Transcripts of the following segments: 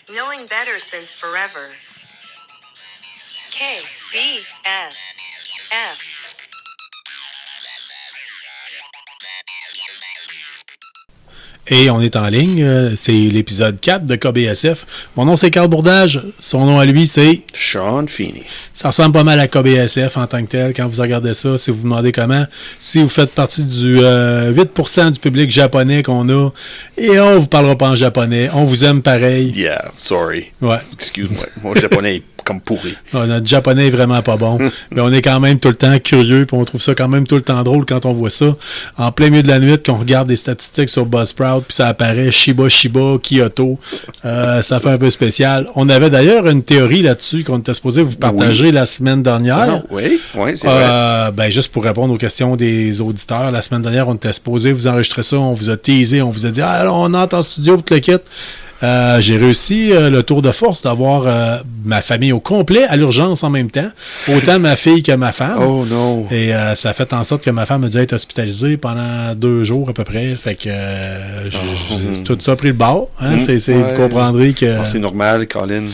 Knowing better since forever. K, B, S, F. Et on est en ligne, c'est l'épisode 4 de KBSF. Mon nom c'est Carl Bourdage, son nom à lui c'est Sean Feeney. Ça ressemble pas mal à KBSF en tant que tel quand vous regardez ça, si vous vous demandez comment. Si vous faites partie du 8% du public japonais qu'on a, et on vous parlera pas en japonais, on vous aime pareil. Yeah, sorry. Ouais. Excuse-moi, mon japonais est comme pourri. Ouais, notre japonais est vraiment pas bon, mais on est quand même tout le temps curieux, puis on trouve ça quand même tout le temps drôle quand on voit ça. En plein milieu de la nuit, qu'on regarde des statistiques sur Buzzsprout, puis ça apparaît Shiba, Kyoto, ça fait un peu spécial. On avait d'ailleurs une théorie là-dessus qu'on était supposé vous partager la semaine dernière. Oui, c'est vrai. Ben, juste pour répondre aux questions des auditeurs, la semaine dernière, on était supposé vous enregistrer ça, on vous a teasé, on vous a dit « Ah, là, on entre en studio pour te le kit ». J'ai réussi le tour de force d'avoir ma famille au complet à l'urgence en même temps. Autant ma fille que ma femme. Oh non. Et ça a fait en sorte que ma femme a dû être hospitalisée pendant 2 jours à peu près. Fait que tout ça a pris le bord. Hein? Vous comprendrez que... c'est normal, Colin.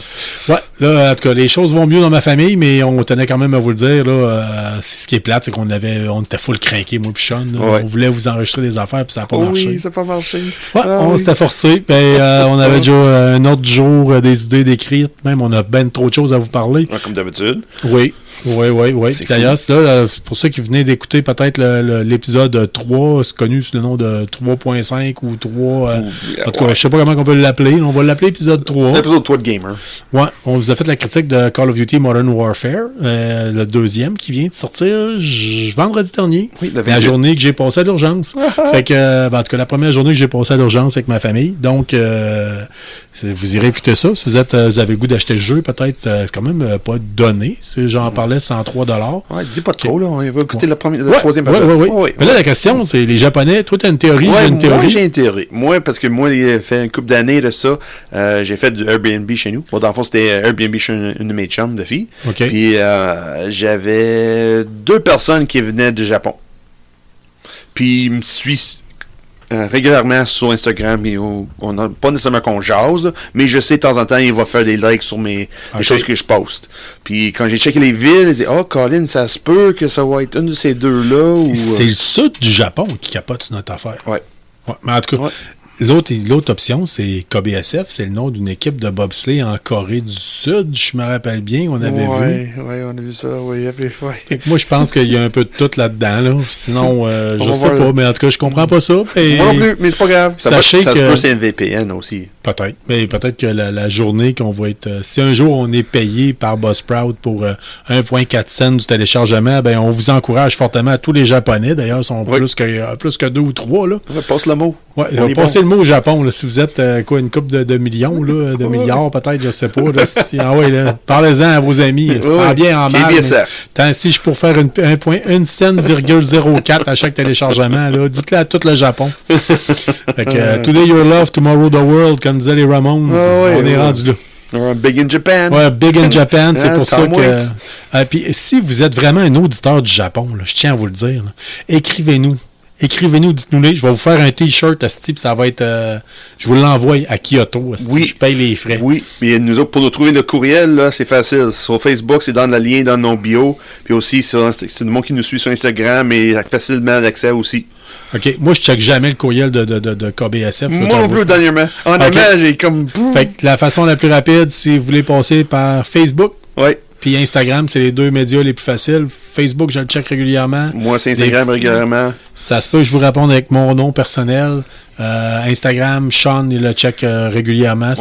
Ouais, là, en tout cas, les choses vont mieux dans ma famille, mais on tenait quand même à vous le dire. Là, ce qui est plate, c'est qu'on était full craqué, moi et Sean. On voulait vous enregistrer des affaires, puis ça n'a pas marché. Oui, ça n'a pas marché. Ouais, on s'était forcé. On avait déjà un autre jour des idées décrites. Même, on a ben trop de choses à vous parler. Ouais, comme d'habitude. Oui. D'ailleurs, c'est là, pour ceux qui venaient d'écouter peut-être l'épisode 3, c'est connu sous le nom de 3.5 ou 3... en tout cas, je sais pas comment on peut l'appeler. On va l'appeler épisode 3. L'épisode 3 de Gamer. Ouais, on vous a fait la critique de Call of Duty Modern Warfare, le deuxième qui vient de sortir vendredi dernier. Oui, la journée que j'ai passée à l'urgence. Fait que, en tout cas, la première journée que j'ai passée à l'urgence avec ma famille. Donc, vous irez écouter ça. Si vous avez le goût d'acheter le jeu, peut-être, c'est quand même pas donné. J'en parlais 103 $. Ouais, dis pas trop, là. On va écouter la troisième personne. Oui. Mais là, la question, c'est les Japonais. Toi, tu as une théorie, j'ai une théorie. Moi, j'ai une théorie. Moi, parce que moi, il a fait une couple d'années de ça. J'ai fait du Airbnb chez nous. Bon, dans le fond, c'était Airbnb chez une de mes chums de filles. OK. Puis, j'avais 2 personnes qui venaient du Japon. Puis, ils me suivent régulièrement sur Instagram. Et on n'a pas nécessairement qu'on jase, mais je sais de temps en temps, il va faire des likes sur les choses que je poste. Puis quand j'ai checké les villes, il dit « Oh, Colin, ça se peut que ça va être une de ces deux-là. » C'est le sud du Japon qui capote sur notre affaire. Ouais. Mais en tout cas, l'autre option, c'est KBSF, c'est le nom d'une équipe de bobsleigh en Corée du Sud, je me rappelle bien, on avait vu. Oui, on a vu ça, oui. Fait que moi, je pense qu'il y a un peu de tout là-dedans, là. Sinon, je sais pas, mais en tout cas, je comprends pas ça. Moi non plus, mais c'est pas grave. Sachez ça que... se peut, c'est un VPN aussi. Peut-être, mais peut-être que la journée qu'on va être... si un jour on est payé par Buzzsprout pour 1,4 cents du téléchargement, ben on vous encourage fortement à tous les Japonais, d'ailleurs, sont plus que 2 ou 3, là. Passe le mot. Ouais, passez le mot au Japon, là, si vous êtes une couple de millions, là, de milliards peut-être, je sais pas. Là, parlez-en à vos amis, sans bien en mal. Tant si je pourrais faire 1 cent,04 à chaque téléchargement, là, dites-le à tout le Japon. Fait que, today your love, tomorrow the world, comme disaient les Ramones, on est rendu là. Big in Japan. Ouais, Big in Japan, c'est pour ça que... Puis si vous êtes vraiment un auditeur du Japon, là, je tiens à vous le dire, là, écrivez-nous, dites-nous-les. Je vais vous faire un T-shirt à ce type, ça va être... je vous l'envoie à Kyoto, je paye les frais. Oui, mais nous autres, pour nous trouver le courriel, là, c'est facile. Sur Facebook, c'est dans le lien dans nos bio. Puis aussi, c'est le monde qui nous suit sur Instagram et facilement l'accès aussi. OK. Moi, je check jamais le courriel de KBSF. Moi non plus, dernièrement. Honnêtement, j'ai comme... Fait que la façon la plus rapide, si vous voulez passer par Facebook, puis Instagram, c'est les 2 médias les plus faciles. Facebook, je le check régulièrement. Moi, c'est Instagram régulièrement. Ça se peut que je vous réponde avec mon nom personnel. Instagram, Sean, il le check régulièrement.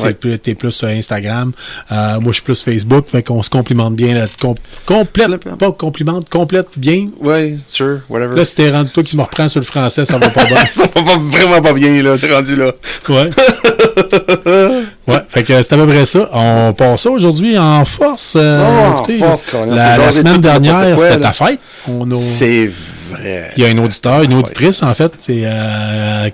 T'es plus sur Instagram. Moi, je suis plus Facebook. Fait qu'on se complimente bien. Complète bien. Oui, sure, whatever. Là, si t'es rendu toi qui me reprends sur le français, ça va pas bien. Ça va vraiment pas bien, là. T'es rendu là. Ouais. Ouais, fait que c'est à peu près ça. On passe ça aujourd'hui en force. Écoutez, la semaine dernière, c'était ta fête. C'est vrai. Il y a un auditeur, une auditrice, en fait. C'est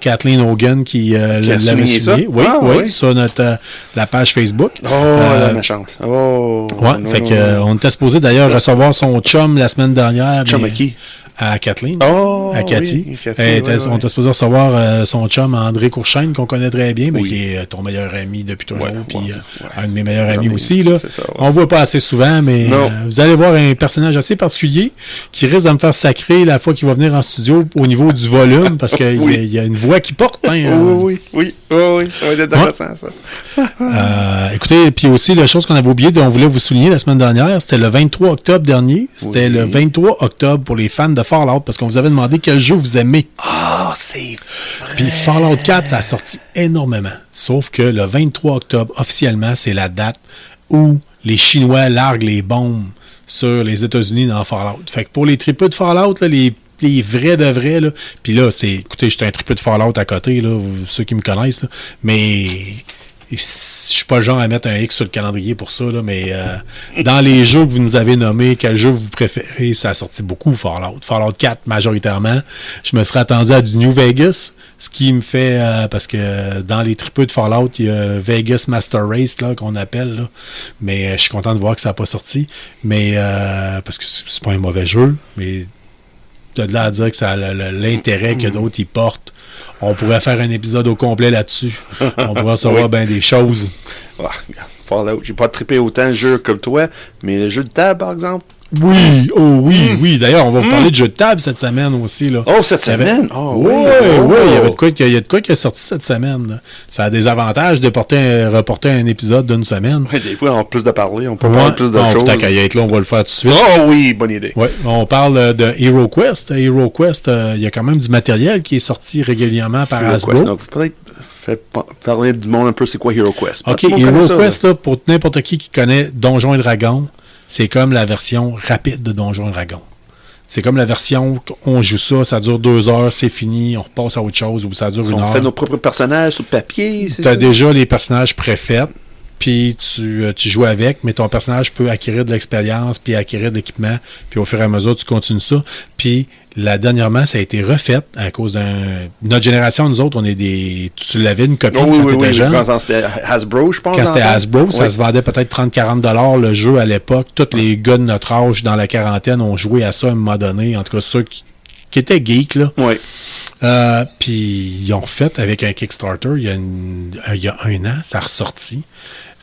Kathleen Hogan qui l'avait souligné. Oui, sur la page Facebook. La méchante. On était supposé d'ailleurs recevoir son chum la semaine dernière. Chum à qui? à Kathleen, Oh, à Cathy. oui, Cathy, On était supposé recevoir son chum André Courchaine, qu'on connaît très bien, mais Oui. qui est ton meilleur ami depuis toujours, puis ouais. un de mes meilleurs amis mais aussi. Là. c'est ça, ouais. On ne voit pas assez souvent, mais vous allez voir un personnage assez particulier qui risque de me faire sacrer la fois qu'il va venir en studio au niveau du volume, parce qu'il Oui. y a une voix qui porte. Hein, Oui, ça va être intéressant, ça. Écoutez, puis aussi, la chose qu'on avait oublié, on voulait vous souligner la semaine dernière, c'était le 23 octobre dernier. C'était le 23 octobre pour les fans de Fallout, parce qu'on vous avait demandé quel jeu vous aimez. Ah, c'est vrai. Puis Fallout 4, ça a sorti énormément. Sauf que le 23 octobre, officiellement, c'est la date où les Chinois larguent les bombes sur les États-Unis dans Fallout. Fait que pour les tripeux de Fallout, là, les vrais de vrais, là, puis là, écoutez, j'étais un tripeux de Fallout à côté, là, ceux qui me connaissent, là, mais je suis pas le genre à mettre un X sur le calendrier pour ça, là, mais dans les jeux que vous nous avez nommés, quel jeu vous préférez, ça a sorti beaucoup Fallout. Fallout 4 majoritairement. Je me serais attendu à du New Vegas, ce qui me fait, parce que dans les tripeux de Fallout, il y a Vegas Master Race là, qu'on appelle, là. Mais je suis content de voir que ça n'a pas sorti, mais parce que c'est pas un mauvais jeu, mais t'as de là à dire que ça a l'intérêt que d'autres y portent. On pourrait faire un épisode au complet là-dessus. On pourrait savoir bien des choses. Ah, Fallout, j'ai pas trippé autant de jeux comme toi, mais le jeu de table, par exemple. Oui, oui. D'ailleurs, on va vous parler de jeux de table cette semaine aussi. Là. Oh, cette semaine? Oui, il y avait de quoi qui est sorti cette semaine. Là. Ça a des avantages de reporter un épisode d'une semaine. Ouais, des fois, en plus de parler, on peut parler plus de choses. Tant qu'à y être là, on va le faire tout de suite. Oh oui, bonne idée. Ouais, on parle de HeroQuest. HeroQuest, il y a quand même du matériel qui est sorti régulièrement par Hasbro. Donc, peut-être parler du monde un peu, c'est quoi HeroQuest? OK, HeroQuest, là, pour n'importe qui connaît Donjons et Dragons, c'est comme la version rapide de Donjons et Dragons. C'est comme la version on joue ça dure 2 heures, c'est fini, on repasse à autre chose, ou ça dure 1 heure. On fait nos propres personnages sur papier, c'est ça? Tu as déjà les personnages préfaits, puis tu joues avec, mais ton personnage peut acquérir de l'expérience, puis acquérir de l'équipement, puis au fur et à mesure, tu continues ça. Puis, dernièrement, ça a été refait à cause notre génération, nous autres, on est des... Tu l'avais une copie quand tu étais jeune. Quand c'était Hasbro, je pense. Quand c'était Hasbro, ça se vendait peut-être 30-40$ le jeu à l'époque. Tous les gars de notre âge, dans la quarantaine, ont joué à ça à un moment donné. En tout cas, ceux qui étaient geeks, là. Oui. Puis, ils ont refait avec un Kickstarter, il y a 1 an, ça a ressorti.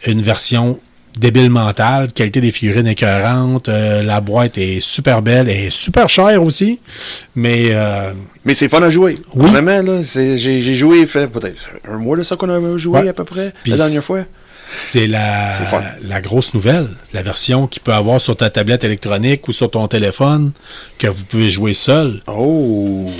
Une version débile mentale, qualité des figurines écœurantes, la boîte est super belle, elle est super chère aussi, mais c'est fun à jouer. Oui. Vraiment, là, j'ai joué, fait peut-être 1 mois de ça qu'on a joué à peu près, la dernière fois. C'est la grosse nouvelle, la version qu'il peut avoir sur ta tablette électronique ou sur ton téléphone, que vous pouvez jouer seul. Oh!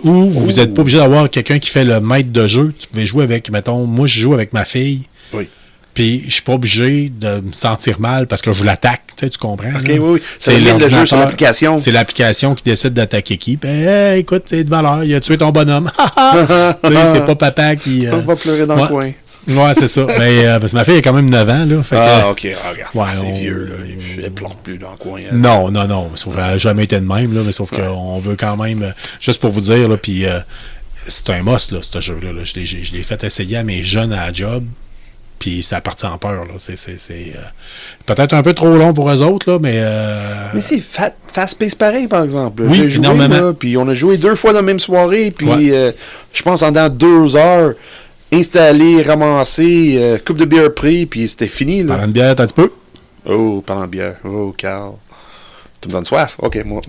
Ou vous n'êtes pas obligé d'avoir quelqu'un qui fait le maître de jeu. Tu pouvez jouer avec, mettons, moi je joue avec ma fille. Oui. Puis, je suis pas obligé de me sentir mal parce que je l'attaque, tu comprends? OK, là? oui. C'est le jeu sur l'application. C'est l'application qui décide d'attaquer qui. Ben, écoute, c'est de valeur, il a tué ton bonhomme. C'est pas papa qui... On va pleurer dans le coin. Ouais, c'est ça. Mais, parce que ma fille a quand même 9 ans, là. Fait OK. Regarde, c'est vieux, là. Elle plante plus dans le coin. Non. Sauf qu'elle n'a jamais été de même, là. Mais sauf qu'on veut quand même... juste pour vous dire, là, puis... c'est un must, là, ce jeu-là. Là. Je l'ai fait essayer à mes jeunes à la job. Puis ça partit en peur. Là. C'est peut-être un peu trop long pour eux autres, là, mais... Mais c'est fast-paced pareil, par exemple. Oui, j'ai joué, énormément. Puis on a joué 2 fois dans la même soirée. Puis je pense en dans 2 heures, installé, ramassé, coupe de bière pris, puis c'était fini. Là. Parlant de bière, un petit peu. Oh, parlant de bière. Oh, Carl. Tu me donnes soif? OK, moi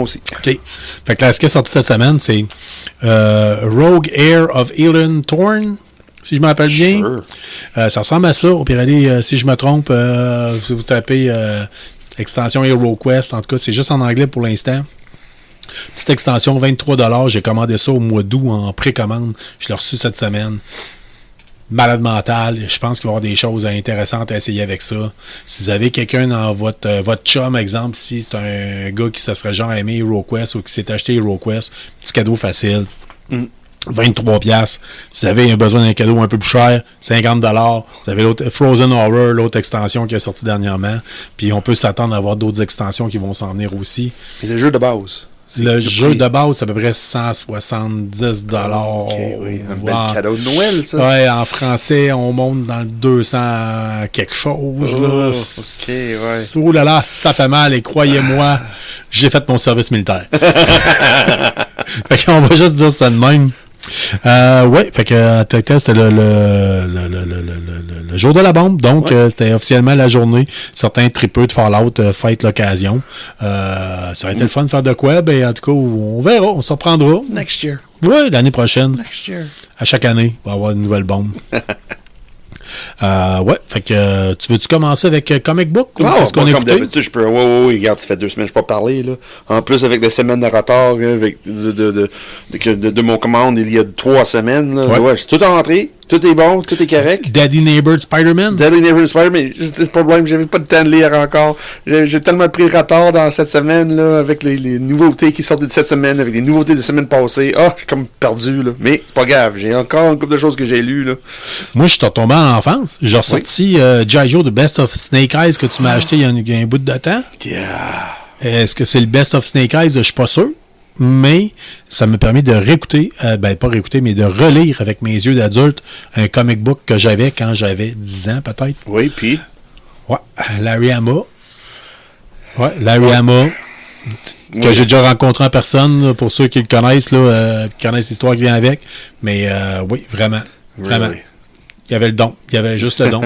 aussi. OK. Fait que là, ce qui est sorti cette semaine, c'est Rogue Heir of Elon Thorn, si je m'appelle bien. Sure. Ça ressemble à ça. Au pire, allez, si je me trompe, si vous tapez extension HeroQuest, en tout cas, c'est juste en anglais pour l'instant. Petite extension, 23$. J'ai commandé ça au mois d'août en précommande. Je l'ai reçu cette semaine. Malade mental. Je pense qu'il va y avoir des choses intéressantes à essayer avec ça. Si vous avez quelqu'un dans votre chum, exemple, si c'est un gars qui se serait genre aimé HeroQuest ou qui s'est acheté HeroQuest, petit cadeau facile. 23$. Vous avez besoin d'un cadeau un peu plus cher, 50$. Vous avez l'autre Frozen Horror, l'autre extension qui est sortie dernièrement. Puis on peut s'attendre à avoir d'autres extensions qui vont s'en venir aussi. Et le jeu de base, Le jeu de base, c'est à peu près 170 $. OK, oui. Un bel cadeau de Noël, ça. Ouais, en français, on monte dans le 200 quelque chose. Là. OK, ouais. Oh là là, ça fait mal. Et croyez-moi, j'ai fait mon service militaire. Fait qu'on va juste dire ça de même. Ouais, fait que c'était le jour de la bombe, donc c'était officiellement la journée. Certains tripeux de Fallout fêtent l'occasion. Ça aurait été le fun de faire de quoi? Ben, en tout cas, on verra, on s'en reprendra. Next year. Oui, l'année prochaine. Next year. À chaque année, on va avoir une nouvelle bombe. Ouais, fait que tu veux-tu commencer avec Comic Book? Ou qu'est-ce qu'on comme d'habitude, je peux. Oui, regarde, ça fait 2 semaines que je n'ai pas parlé. Là. En plus, avec des semaines de retard, avec de mon commande il y a 3 semaines. Là, ouais, c'est tout rentré. Tout est bon, tout est correct. Daddy Neighbor Spider-Man? Daddy Neighbor Spider-Man, c'est le problème, j'avais pas de temps de lire encore. J'ai tellement pris retard dans cette semaine, là, avec les nouveautés qui sortent de cette semaine, avec les nouveautés de la semaine passée. Ah, je suis comme perdu, là. Mais c'est pas grave, j'ai encore une couple de choses que j'ai lues, là. Moi, je suis retombé en enfance. J'ai ressorti G.I. Joe, The Best of Snake Eyes, que tu m'as acheté il y a un bout de temps. Yeah. Est-ce que c'est le Best of Snake Eyes? Je suis pas sûr. Mais ça me permet de réécouter, pas réécouter, mais de relire avec mes yeux d'adulte un comic book que j'avais quand j'avais 10 ans, peut-être. Oui, puis? Ouais, Larry Hama. Ouais, Larry Hama, que j'ai déjà rencontré en personne, là, pour ceux qui le connaissent, là, qui connaissent l'histoire qui vient avec. Mais oui, vraiment. Vraiment. Really? Il y avait le don. Il y avait juste le don.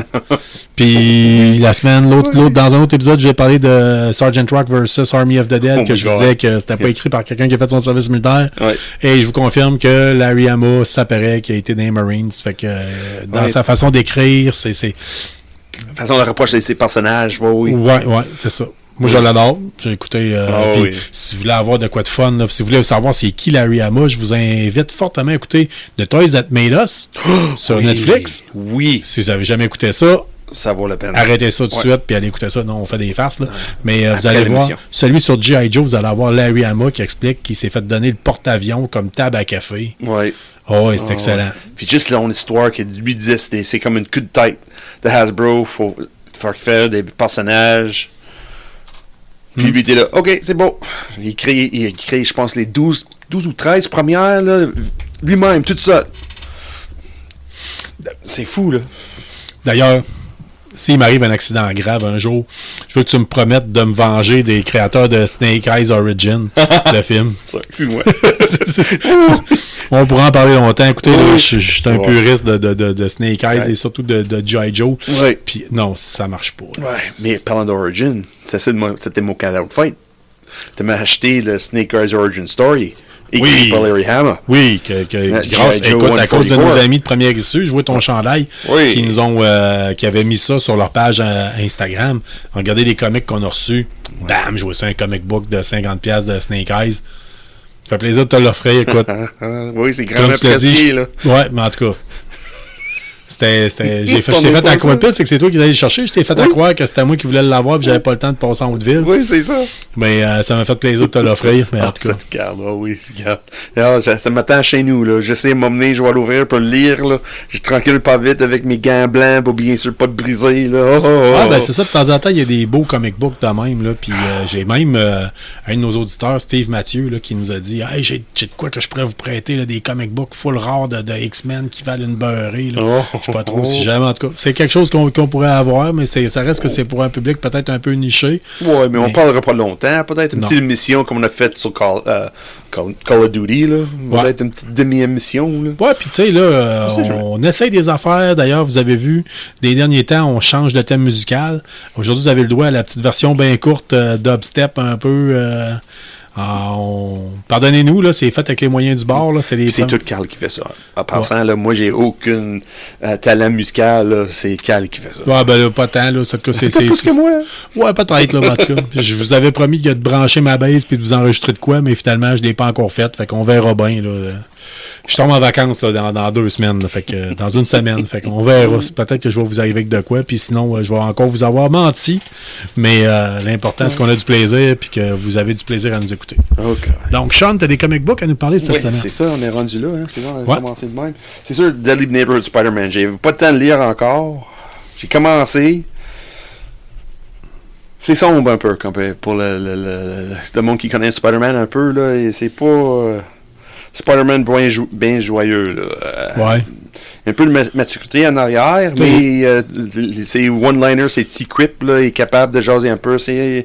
Puis la semaine, l'autre, dans un autre épisode, j'ai parlé de Sergeant Rock versus Army of the Dead, que je vous disais que c'était pas écrit par quelqu'un qui a fait son service militaire. Ouais. Et je vous confirme que Larry Hama, ça paraît qu'il a été dans les Marines. Fait que dans sa façon d'écrire, c'est... La façon de rapprocher ses personnages, oui. Ouais, c'est ça. Moi, je l'adore. J'ai écouté. Si vous voulez avoir de quoi de fun, là, si vous voulez savoir c'est qui Larry Hama, je vous invite fortement à écouter The Toys That Made Us sur Netflix. Oui. Si vous n'avez jamais écouté ça, ça vaut la peine. Arrêtez ça tout de suite puis allez écouter ça. Non, on fait des farces, là. Mais vous allez voir, celui sur G.I. Joe, vous allez avoir Larry Hama qui explique qu'il s'est fait donner le porte-avions comme table à café. Oui. Oh, c'est excellent. Puis juste là, l'histoire qui lui disait, c'est comme une coup de tête de Hasbro. Faut faire des personnages. Puis lui était là, OK, c'est bon. Il crée, je pense, les 12 ou 13 premières, là, lui-même, tout seul. C'est fou, là. D'ailleurs, s'il m'arrive un accident grave un jour, je veux que tu me promettes de me venger des créateurs de Snake Eyes Origin, le film. Excuse-moi. On pourra en parler longtemps. Écoutez, là, je suis un puriste de Snake Eyes et surtout de G.I. Joe. Ouais. Puis non, ça marche pas. Ouais. Mais parlant d'Origin, c'était mon cadeau de fête. Tu m'as acheté le Snake Eyes Origin Story. Écrit par Larry Hama. Oui, grâce, écoute, à cause de nos amis de première issue, je vois ton chandail qui nous ont qui avaient mis ça sur leur page Instagram. Regardez les comics qu'on a reçus. Bam, je vois ça, un comic book de 50$ de Snake Eyes. Ça fait plaisir de te l'offrir, écoute. Oui, c'est grandement apprécié, là. Ouais, mais en tout cas, je t'ai fait à croire, c'est que c'est toi qui allais le chercher. Je t'ai fait à croire que c'était moi qui voulais l'avoir puis j'avais pas le temps de passer en Haute-Ville. Oui, c'est ça. Mais ça m'a fait plaisir de te l'offrir. Mais en tout cas. Ça m'attend chez nous, là. J'essaie de m'emmener, je vais l'ouvrir pour le lire, là. Je tranquille pas vite avec mes gants blancs pour bien sûr pas te briser, là. Ben c'est ça, de temps en temps, il y a des beaux comic books de même, là. Puis j'ai même un de nos auditeurs, Steve Mathieu, là, qui nous a dit hey, j'ai de quoi que je pourrais vous prêter, là, des comic books full rares de X-Men qui valent une beurrée, là. Je sais pas trop si jamais, en tout cas. C'est quelque chose qu'on pourrait avoir, mais ça reste que c'est pour un public peut-être un peu niché. Ouais, mais on parlera pas longtemps. Peut-être une petite émission comme on a fait sur Call of Duty, là. Peut-être une petite demi-émission, là. Ouais, puis tu sais, là, on essaye des affaires. D'ailleurs, vous avez vu, des derniers temps, on change de thème musical. Aujourd'hui, vous avez le droit à la petite version bien courte dubstep un peu... Pardonnez-nous, là, c'est fait avec les moyens du bord. Là, c'est tout Carl qui fait ça. En passant, là, moi, j'ai aucun talent musical. Là, c'est Carl qui fait ça. Ouais, ben là, pas tant. Là, c'est plus que moi. Ouais, peut-être, là, en tout cas. Je vous avais promis de brancher ma base puis de vous enregistrer de quoi, mais finalement, je ne l'ai pas encore fait. Fait qu'on verra bien, là. Je tombe en vacances là, dans 2 semaines. Là, fait que, dans une semaine. Fait qu'on verra. Peut-être que je vais vous arriver avec de quoi. Puis sinon, je vais encore vous avoir menti. Mais l'important, c'est qu'on a du plaisir et que vous avez du plaisir à nous écouter. Okay. Donc, Sean, tu as des comic books à nous parler cette semaine. C'est ça, on est rendu là. Hein. C'est ça, on a commencé de même. C'est sûr, Deadly Neighborhood Spider-Man. J'ai pas de temps de lire encore. J'ai commencé. C'est sombre un peu, pour le monde qui connaît Spider-Man un peu, là, et c'est pas Spider-Man bien joyeux, là. Ouais. Un peu de maturité en arrière, mais ses one-liners, ses petits quips, là, il est capable de jaser un peu. Ils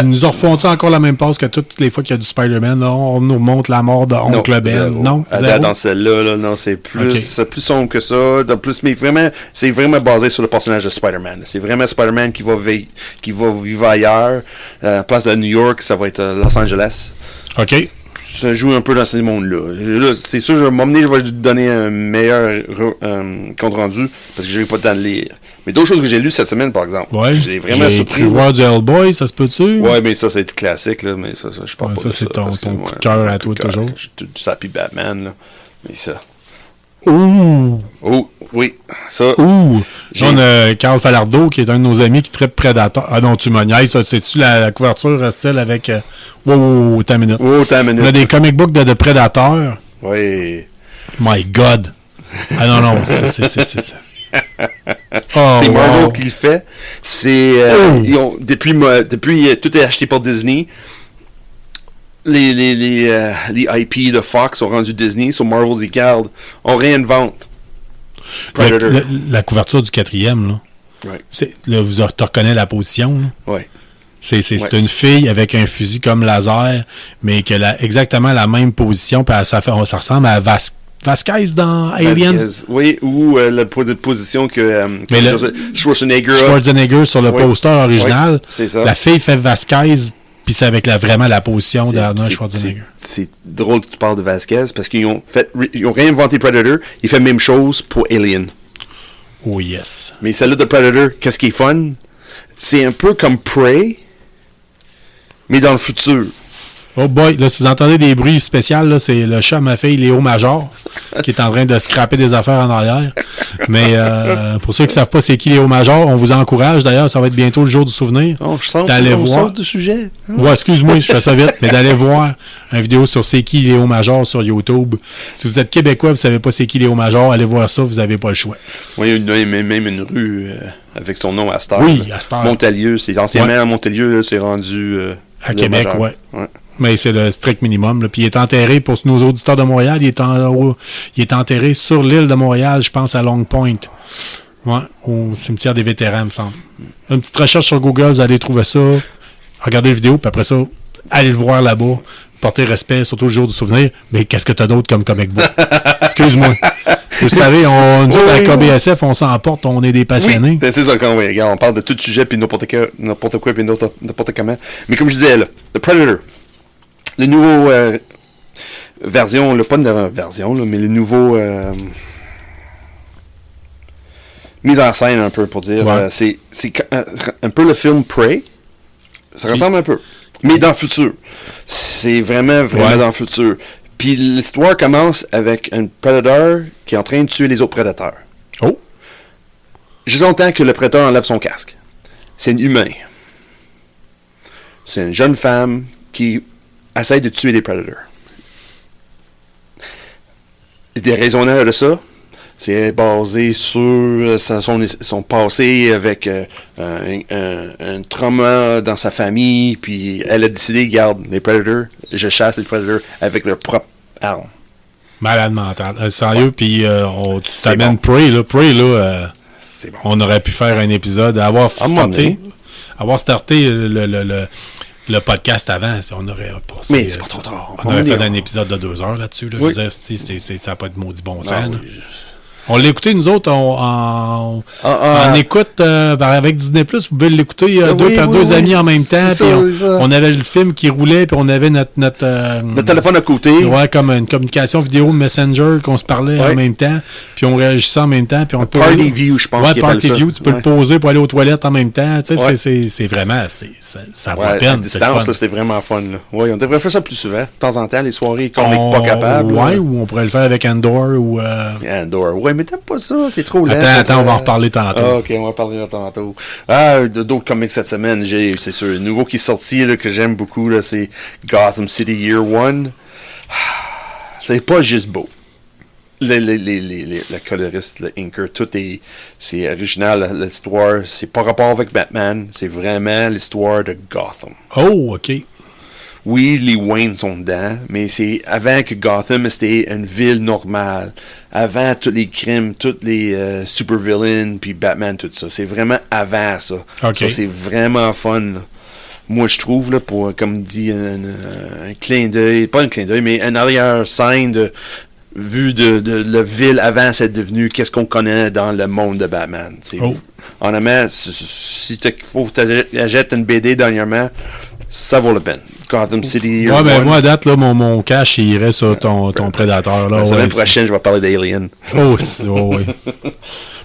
nous ont refont encore la même passe que toutes les fois qu'il y a du Spider-Man. Là, on nous montre la mort de Oncle Ben. Non, zéro. Dans celle-là, là, non, c'est plus sombre que ça. Mais vraiment, c'est vraiment basé sur le personnage de Spider-Man. C'est vraiment Spider-Man qui va vivre ailleurs. À la place de New York, ça va être Los Angeles. OK. Ça joue un peu dans ce monde-là. Là, c'est sûr, je vais te donner un meilleur compte-rendu parce que je n'ai pas le temps de lire. Mais d'autres choses que j'ai lues cette semaine, par exemple. Ouais. J'ai vraiment surpris. Voir du Hellboy, ça se peut-tu? Ouais, mais ça, c'est classique, là. Mais ça je parle pas de ça. Ça, c'est ton coup de cœur à toi, toujours. Du Sappy Batman, là. Mais ça. Ouh! Oh, oui. Ça. Ouh! On a Carl Falardeau, qui est un de nos amis qui traite Predator. Ah non, tu me niaises, ça. C'est-tu la couverture celle avec. Wow, t'as une minute. Oh, t'as une minute. On a des comic books de Predator. Oui. My God! Ah non, c'est ça. Oh, c'est Marvel qui le fait. C'est. Depuis tout est acheté par Disney. Les IP de Fox sont rendus Disney, sur Marvel y garde. On réinvente Predator. La couverture du 4e, là. Ouais. Là, vous reconnais la position, là. Ouais. C'est une fille avec un fusil comme laser, mais qui a exactement la même position, puis ça ressemble à Vasquez dans Aliens. Oui, ou la position que Schwarzenegger sur le poster original. Oui, c'est ça. La fille fait Vasquez, puis c'est avec vraiment la position d'Arnold Schwarzenegger. C'est drôle que tu parles de Vasquez, parce qu'ils ont réinventé Predator, ils font la même chose pour Alien. Oh yes. Mais celle-là de Predator, qu'est-ce qui est fun? C'est un peu comme Prey, mais dans le futur. Oh boy, là, si vous entendez des bruits spéciaux, là, c'est le chat à ma fille Léo Major qui est en train de scraper des affaires en arrière. Mais pour ceux qui ne savent pas c'est qui Léo Major, on vous encourage. D'ailleurs, ça va être bientôt le jour du souvenir. Oh, je sens d'aller qu'on voir. sort du sujet. Ouais, excuse-moi, je fais ça vite, mais d'aller voir une vidéo sur c'est qui Léo Major sur YouTube. Si vous êtes québécois, vous ne savez pas c'est qui Léo Major, allez voir ça, vous n'avez pas le choix. Oui, il y a même une rue avec son nom à Star. Oui, à Star. Montalieu, c'est anciennement à Montalieu, c'est rendu à Québec, ouais. Mais c'est le strict minimum. Là. Puis il est enterré, pour nos auditeurs de Montréal, il est enterré sur l'île de Montréal, je pense à Long Point. Ouais, au cimetière des vétérans, me semble. Une petite recherche sur Google, vous allez trouver ça. Regardez la vidéo, puis après ça, allez le voir là-bas. Portez respect, surtout le jour du souvenir. Mais qu'est-ce que tu as d'autre comme comic book? Excuse-moi. Vous savez, nous autres, avec KBSF, on s'emporte, on est des passionnés. Oui, c'est ça, quand regarde, on parle de tout sujet, puis n'importe quoi, puis n'importe comment. Mais comme je disais, là, le Predator, le nouveau version, pas une version, là, mais le nouveau mise en scène un peu, pour dire, c'est un peu le film Prey. Ça ressemble un peu. Mais dans le futur. C'est vraiment dans le futur. Puis l'histoire commence avec un Predator qui est en train de tuer les autres prédateurs. Oh! Juste en temps que le prédateur enlève son casque. C'est un humain. C'est une jeune femme qui essaie de tuer les prédateurs. Des raisonnables de ça, c'est basé sur son passé avec un trauma dans sa famille, puis elle a décidé, garde, les Predators, je chasse les Predators avec leur propre arme. Malade mental. Sérieux, puis tu t'amènes Prey, là. Prey, là, c'est bon. On aurait pu faire un épisode, avoir starté le podcast avant, on aurait passé. Mais c'est pas trop tard. On aurait fait un épisode de 2 heures là-dessus. Là, oui. Je veux dire, ça n'a pas de maudit bon sens. Oui. On l'a écouté, nous autres, en écoute avec Disney+. Vous pouvez l'écouter deux amis en même temps. On avait le film qui roulait, puis on avait notre téléphone à côté. Ouais, comme une communication vidéo Messenger, qu'on se parlait en même temps, puis on réagissait en même temps. Puis Party View, je pense. Ouais, Party View, tu peux le poser pour aller aux toilettes en même temps. Tu sais, c'est vraiment, ça vaut la peine. À distance, là, c'était vraiment fun. Là. Ouais, on devrait faire ça plus souvent. De temps en temps, les soirées qu'on n'est pas capable. Ouais, ou on pourrait le faire avec Andor ou... Andor, ouais, mais t'aimes pas ça, c'est trop lent. Attends, on va en reparler tantôt. Ah, ok, on va en parler tantôt. D'autres comics cette semaine, c'est sûr. Le nouveau qui est sorti, là, que j'aime beaucoup, là, c'est Gotham City Year One. C'est pas juste beau. le coloriste, le inker, c'est original, l'histoire, c'est pas rapport avec Batman, c'est vraiment l'histoire de Gotham. Oh, OK. Oui, les Wayne sont dedans, mais c'est avant que Gotham, c'était une ville normale. Avant tous les crimes, tous les super-villains, puis Batman, tout ça. C'est vraiment avant ça. Okay. Ça, c'est vraiment fun, là. Moi, je trouve, là, pour, comme dit, un clin d'œil, pas un clin d'œil, mais un arrière-scène de vue de la ville avant, c'est devenu qu'est-ce qu'on connaît dans le monde de Batman. Honnêtement, si tu achètes une BD dernièrement, ça vaut la peine. Gotham City. Ouais, ben moi, à date, là, mon cash, il irait sur ton prédateur. La semaine prochaine, je vais parler d'Alien. Oh, oui.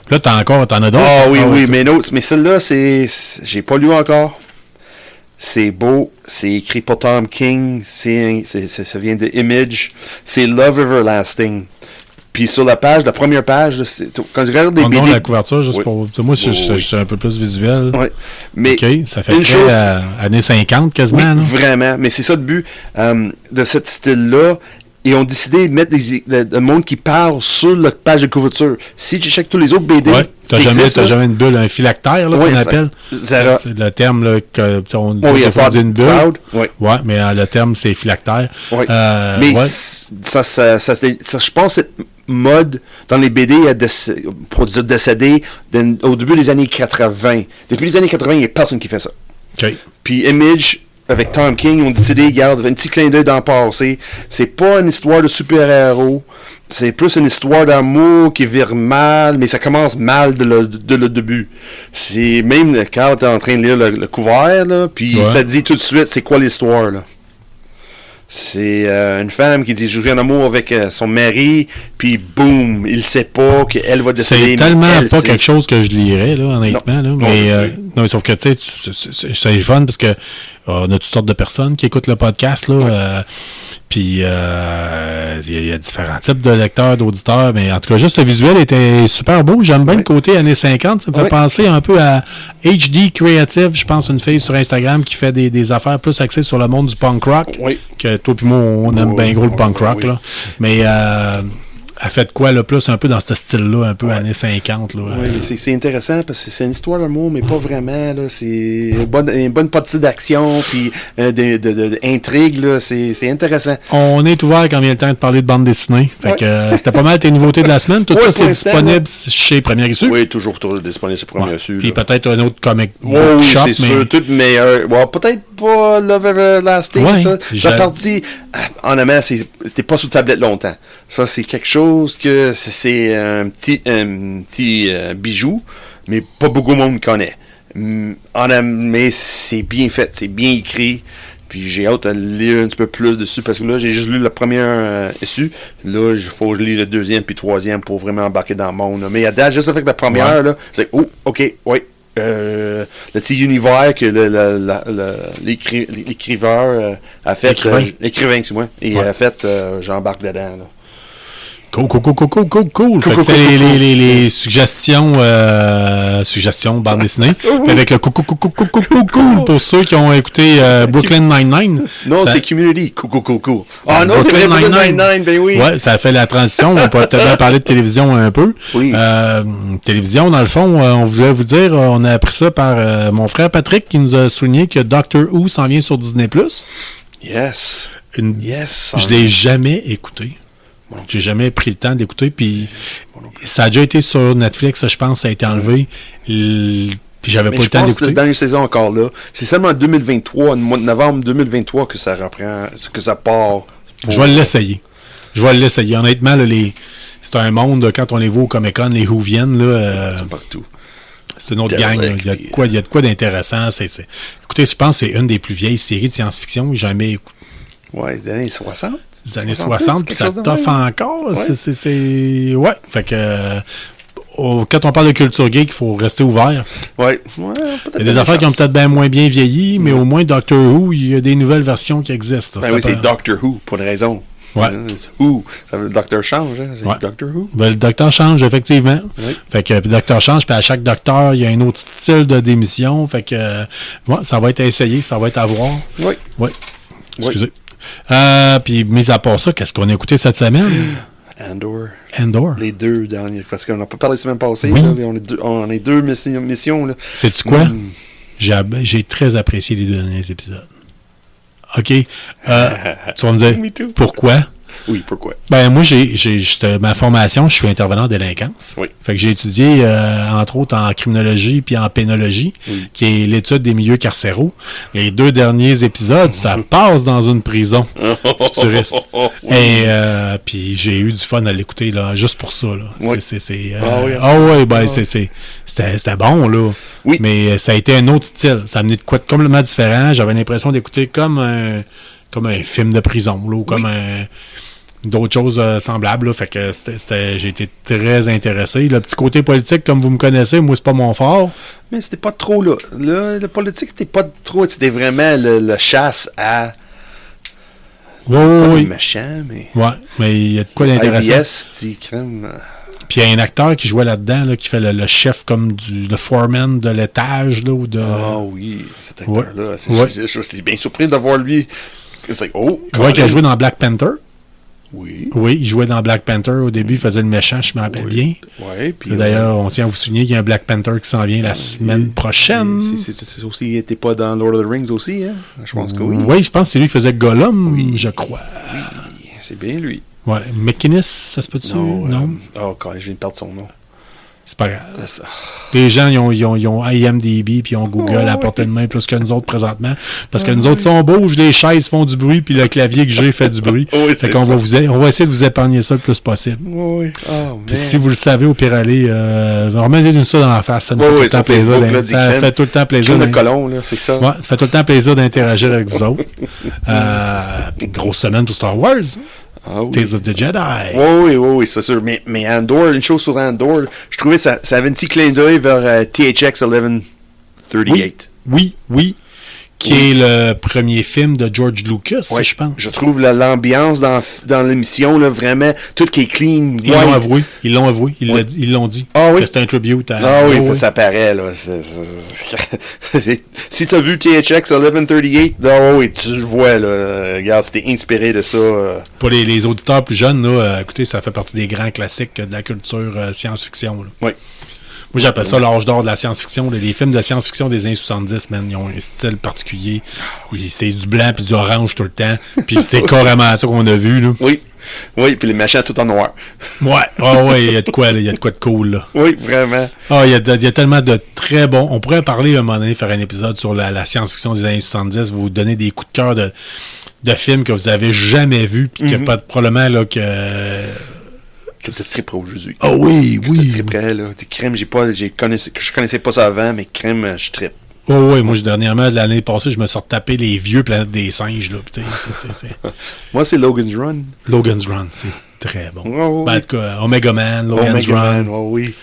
Là, t'en as d'autres? Ah oui, mais celle-là, j'ai pas lu encore. C'est beau. C'est écrit par Tom King. Ça vient de Image. C'est Love Everlasting. Puis sur la première page, quand je regarde des BD... la couverture, juste pour... Moi, je suis un peu plus visuel. Oui. Mais OK, ça fait très années 50 quasiment. Oui, vraiment. Mais c'est ça le but de ce style-là. Et ont décidé de mettre le monde qui parle sur la page de couverture. Si tu checkes tous les autres BD... Ouais, t'as jamais une bulle, un phylactère, là, qu'on appelle. C'est le terme, là, on dit une bulle. Oui, mais le terme, c'est phylactère. Oui. Mais ça, je pense, cette mode dans les BD pour dire décédé au début des années 80. Depuis les années 80, il n'y a personne qui fait ça. OK. Puis Image... avec Tom King, on décidé, garde un petit clin d'œil dans le passé. C'est pas une histoire de super-héros. C'est plus une histoire d'amour qui vire mal, mais ça commence mal de le début. C'est même quand t'es en train de lire le couvert, là, puis ça dit tout de suite c'est quoi l'histoire, là. C'est une femme qui dit je viens en amour avec son mari, puis boum, il sait pas qu'elle va décider. C'est tellement pas quelque chose que je lirais, là, honnêtement. Là, mais sauf que tu sais, c'est fun parce que on a toutes sortes de personnes qui écoutent le podcast, là. Puis il y a différents types de lecteurs, d'auditeurs, mais en tout cas, juste le visuel était super beau. J'aime bien le côté années 50. Ça me fait penser un peu à HD Creative, je pense, une fille sur Instagram qui fait des affaires plus axées sur le monde du punk rock. Oui. Que toi puis moi, on aime bien gros le punk rock. Là. Mais elle fait quoi, là, plus un peu dans ce style-là, un peu années 50. Là, oui, c'est intéressant parce que c'est une histoire d'amour, mais pas vraiment. Là, c'est une bonne partie d'action, puis d'intrigue. C'est intéressant. On est ouvert quand vient le temps de parler de bande dessinée. Fait que c'était pas mal tes nouveautés de la semaine. Tout ça, c'est disponible chez Première Issue. Oui, toujours disponible chez Première Issue. Puis peut-être un autre comic book shop. Oui, c'est sûr. Tout meilleur. Peut-être pas Love Everlasting. Ça partie, honnêtement, c'était pas sous tablette longtemps. Ça, c'est quelque chose que c'est un petit bijou, mais pas beaucoup de monde connaît. Mais c'est bien fait, c'est bien écrit. Puis j'ai hâte de lire un petit peu plus dessus parce que là, j'ai juste lu la première issue. Là, il faut que je lise le deuxième puis le 3e pour vraiment embarquer dans le monde. Là. Mais à date, juste le fait que la première, là, c'est OK, oui. Le petit univers que l'écriveur a fait. L'écrivain, c'est moi. Et a fait, j'embarque dedans. Là. Cool. Fait que c'est les suggestions bande dessinée. Avec le cool pour ceux qui ont écouté Brooklyn Nine-Nine. Non, c'est Community. Cool. Ah non, c'est Brooklyn Nine-Nine, ben oui. Ouais, ça a fait la transition. On peut peut-être parler de télévision un peu. Oui. Télévision, dans le fond, on voulait vous dire, on a appris ça par mon frère Patrick qui nous a souligné que Doctor Who s'en vient sur Disney+. Yes. Je l'ai jamais écouté. J'ai jamais pris le temps d'écouter, puis ça a déjà été sur Netflix, je pense, ça a été enlevé, puis j'avais pas le temps d'écouter. Je pense que la dernière saison encore là, c'est seulement en 2023, en novembre 2023 que ça reprend, que ça part. Je vais l'essayer. Honnêtement, là, c'est un monde, quand on les voit au Comic-Con, les Whoviennes, là, c'est partout. C'est une autre gang. Là. Il y a de quoi d'intéressant. Écoutez, je pense que c'est une des plus vieilles séries de science-fiction que j'ai jamais écoutées. Ouais, des années 60. Des années 60, puis ça t'offre encore. Ouais. Ouais. Fait que quand on parle de culture geek, il faut rester ouvert. Ouais. Il y a des affaires qui ont peut-être moins bien vieilli, mais au moins Doctor Who, il y a des nouvelles versions qui existent. Là, c'est Doctor Who, pour une raison. Ouais. Who. Le docteur change, hein? C'est Doctor Who. Ben, le docteur change, effectivement. Oui. Fait que le docteur change, puis à chaque docteur, il y a un autre style de démission. Fait que ça va être essayé, ça va être à voir. Oui. Excusez. Puis, mis à part ça, qu'est-ce qu'on a écouté cette semaine? Andor. Les 2 derniers. Parce qu'on n'a pas parlé la semaine passée. Oui. Là, on a 2 missions. Là. Sais-tu quoi? J'ai très apprécié les 2 derniers épisodes. OK. Tu vas me dire pourquoi? Oui, pourquoi? Ben moi, ma formation, je suis intervenant en délinquance. Oui. Fait que j'ai étudié, entre autres, en criminologie puis en pénologie, qui est l'étude des milieux carcéraux. Les 2 derniers épisodes, ça passe dans une prison futuriste. Et puis j'ai eu du fun à l'écouter, là, juste pour ça, là. Oui. C'était bon, là. Oui. Mais ça a été un autre style. Ça a amené de quoi de complètement différent. J'avais l'impression d'écouter comme un film de prison, là, ou comme d'autres choses semblables. Là, fait que j'ai été très intéressé. Le petit côté politique, comme vous me connaissez, moi, c'est pas mon fort. Mais c'était pas trop là. Le politique, c'était pas trop. C'était vraiment le chasse à. Oui. Méchant, mais. Ouais, mais il y a de quoi d'intéressant. IBS, dit crème. Puis il y a un acteur qui jouait là-dedans, là, qui fait le chef comme le foreman de l'étage. Là, ou de... Ah oui, cet acteur-là. Ouais. Je suis bien surpris de voir lui. C'est like, qui a joué dans Black Panther. Oui. Oui, il jouait dans Black Panther. Au début, il faisait le méchant, je me rappelle bien. Oui. Puis d'ailleurs, on tient à vous souligner qu'il y a un Black Panther qui s'en vient la semaine prochaine. C'est aussi, il n'était pas dans Lord of the Rings aussi, hein? Je pense que oui. Oui, je pense que c'est lui qui faisait Gollum, je crois. Oui, c'est bien lui. Ouais, McInnes, ça se peut-tu? Non. Quand je viens de perdre son nom. C'est pas grave. Les gens, ils ont IMDb puis ils ont Google à portée de main plus que nous autres présentement. Parce que nous autres, si on bouge, les chaises font du bruit puis le clavier que j'ai fait du bruit. Fait qu'on va essayer de vous épargner ça le plus possible. Oui. Puis si vous le savez, au pire, allez, remettez-nous ça dans la face. Ça nous fait tout le temps plaisir. Ça fait tout le temps plaisir. Le colon, là, c'est ça. Ouais, ça fait tout le temps plaisir d'interagir avec vous autres. Puis une grosse semaine pour Star Wars. Ah, oui. Tales of the Jedi. Oui, c'est sûr. Mais Andor, une chose sur Andor, je trouvais ça avait un petit clin d'œil vers THX 1138. Oui. Qui est le premier film de George Lucas, je pense. Je trouve l'ambiance dans l'émission, là, vraiment, tout qui est clean. Ils l'ont avoué. Ils l'ont dit. Ah oui? Que c'est un tribute à... Ah oui, ça paraît, là. Si tu as vu THX 1138, tu le vois, là. Regarde, c'était inspiré de ça. Pour les auditeurs plus jeunes, là, écoutez, ça fait partie des grands classiques de la culture science-fiction. Là. Oui. Moi, j'appelle ça l'âge d'or de la science-fiction. Les films de science-fiction des années 70, man, ils ont un style particulier. C'est du blanc puis du orange tout le temps. Puis c'est carrément ça qu'on a vu, là. Oui, puis les machins tout en noir. Ouais, il y a de quoi de cool, là. Oui, vraiment. Il y a tellement de très bons... On pourrait parler, à un moment donné, faire un épisode sur la science-fiction des années 70, vous donner des coups de cœur de films que vous avez jamais vus, puis qu'il n'y a pas de probablement, là, que tu triperais aujourd'hui. Ah oui. Tu triperais, là. Des crèmes, je connaissais pas ça avant, mais crème, je trippe. Oui, moi, dernièrement, l'année passée, je me suis retapé les vieux Planètes des singes, là. Moi, c'est Logan's Run. Logan's Run, c'est très bon. Oh, en tout cas, Omega Man, Logan's Run. Oui.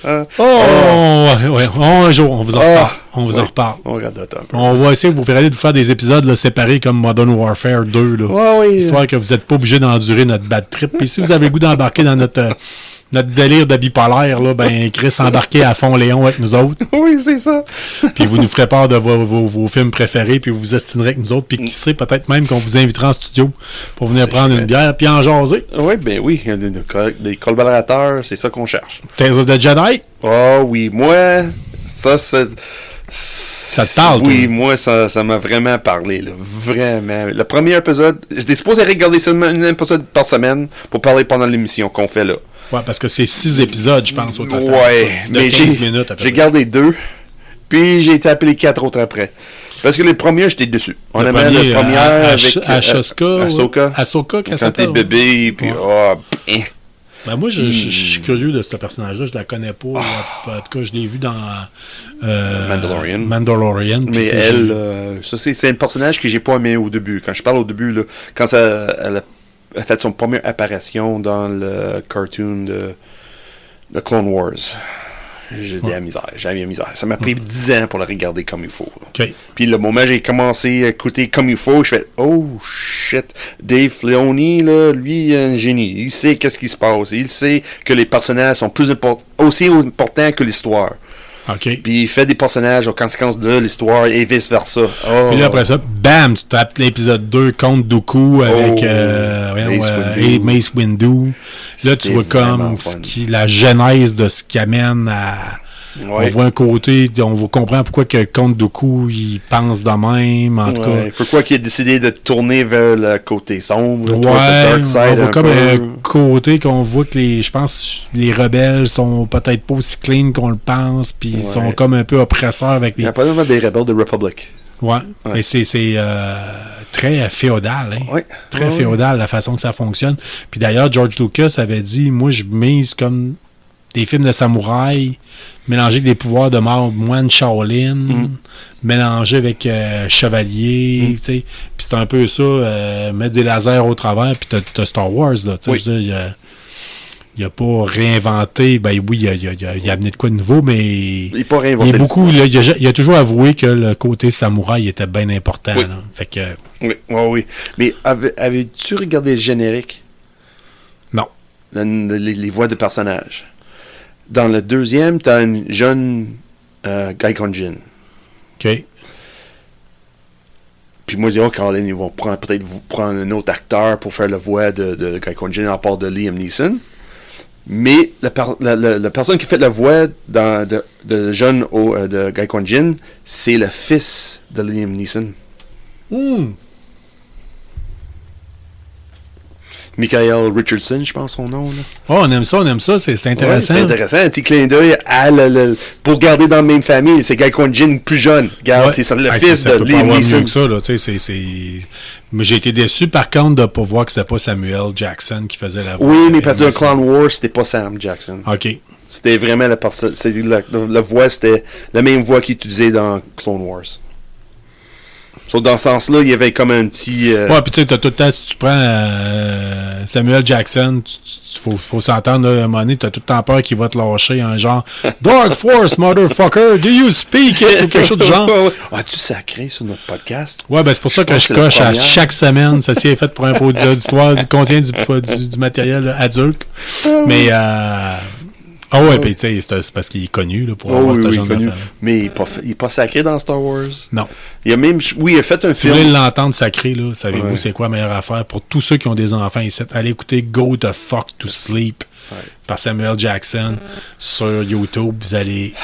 Un jour, on vous en reparle. On reparle. On regarde ça un peu. On va essayer de vous faire des épisodes là, séparés comme Modern Warfare 2. Là, histoire que vous n'êtes pas obligé d'endurer notre bad trip. Puis si vous avez le goût d'embarquer dans notre délire de bipolaire, là, ben Chris, embarquez à fond Léon avec nous autres. Oui, c'est ça. Puis vous nous ferez part de vos films préférés, puis vous vous estimerez avec nous autres. Puis qui sait, peut-être même qu'on vous invitera en studio pour venir prendre une bière puis en jaser. Oui. Des collaborateurs, c'est ça qu'on cherche. Tales of the Jedi? Oui. Moi, ça te parle, oui, toi? Moi, ça m'a vraiment parlé, là. Vraiment. Le premier épisode, j'étais supposé regarder seulement un épisode par semaine pour parler pendant l'émission qu'on fait là. Ouais, parce que c'est 6 épisodes, je pense, au total. Ouais, de 15 minutes à peu près. J'ai gardé 2, puis j'ai été appelé 4 autres après. Parce que les premiers, j'étais dessus. On a même le premier avec Ahsoka, qu'elle s'appelle. Quand t'es bébé, puis Ben moi, je suis curieux de ce personnage-là. Je la connais pas. En tout cas, je l'ai vu dans Mandalorian. Mais elle, ça c'est un personnage que j'ai pas aimé au début. Quand je parle au début, là, quand elle a fait son première apparition dans le cartoon de Clone Wars. J'ai de la misère. Ça m'a pris 10 ans pour la regarder comme il faut. Okay. Puis le moment où j'ai commencé à écouter comme il faut, je fais oh shit. Dave Filoni, là, lui, il est un génie. Il sait qu'est-ce qui se passe. Il sait que les personnages sont aussi importants que l'histoire. OK. Puis il fait des personnages aux conséquences de l'histoire et vice-versa. Puis là, après ça, bam, tu tapes l'épisode 2 contre Dooku avec Mace Windu. Là, tu vois comme la genèse de ce qui amène à... Ouais. On voit un côté, on comprend pourquoi que Count Dooku, il pense de même, en tout cas. Pourquoi il a décidé de tourner vers le côté sombre, le dark side. On voit comme un côté qu'on voit que je pense les rebelles sont peut-être pas aussi clean qu'on le pense, puis ils sont comme un peu oppresseurs avec les... Il y a pas mal des rebelles de Republic. Ouais. Mais c'est très féodal, hein? Ouais. Très féodal, la façon que ça fonctionne. Puis d'ailleurs, George Lucas avait dit, moi, je mise comme des films de samouraï mélangés avec des pouvoirs de moine Shaolin, mélangés avec chevalier, tu sais. Puis c'est un peu ça, mettre des lasers au travers, puis t'as Star Wars, là, tu sais. Il a pas réinventé, ben oui, il a amené de quoi de nouveau, mais il pas réinventé. Il a toujours avoué que le côté samouraï était bien important. Oui. Là. Fait que, oui. Mais avais-tu regardé le générique? Non. Les voix de personnages. Dans le deuxième, t'as un jeune Qui-Gon Jinn. OK. Puis moi, je dis, Colin, ils vont peut-être prendre un autre acteur pour faire la voix de Qui-Gon Jinn à part de Liam Neeson. Mais la personne qui fait la voix de jeune de Qui-Gon Jinn, c'est le fils de Liam Neeson. Michael Richardson, je pense son nom. Là. Oh, on aime ça, c'est intéressant. Ouais, c'est intéressant, un petit clin d'œil pour garder dans la même famille. C'est Qui-Gon Jinn plus jeune. Regarde, c'est le fils de Liam Neeson. Mais j'ai été déçu par contre de ne pas voir que c'était pas Samuel Jackson qui faisait la voix. Oui, mais parce que dans Clone Wars, c'était pas Sam Jackson. OK. C'était vraiment la voix, c'était la même voix qu'il utilisait dans Clone Wars. So, dans ce sens-là, il y avait comme un petit... Ouais, puis tu sais, t'as tout le temps, si tu prends Samuel Jackson, faut s'entendre, là, à un moment donné, t'as tout le temps peur qu'il va te lâcher un genre « Dark Force, motherfucker, do you speak it? » ou quelque chose de genre. As-tu sacré sur notre podcast? Ouais, ben c'est pour ça que je coche à chaque semaine. Ceci est fait pour un pot d'auditoire, contient du matériel adulte. Mais... Ah ouais, puis tu sais, c'est parce qu'il est connu là, pour avoir ce genre d'affaires. Mais il est pas sacré dans Star Wars. Non. Il a même... Oui, il a fait un film... Si vous voulez l'entendre sacré, là, savez-vous c'est quoi la meilleure affaire? Pour tous ceux qui ont des enfants ici, allez écouter Go the Fuck to Sleep par Samuel Jackson sur YouTube. Vous allez...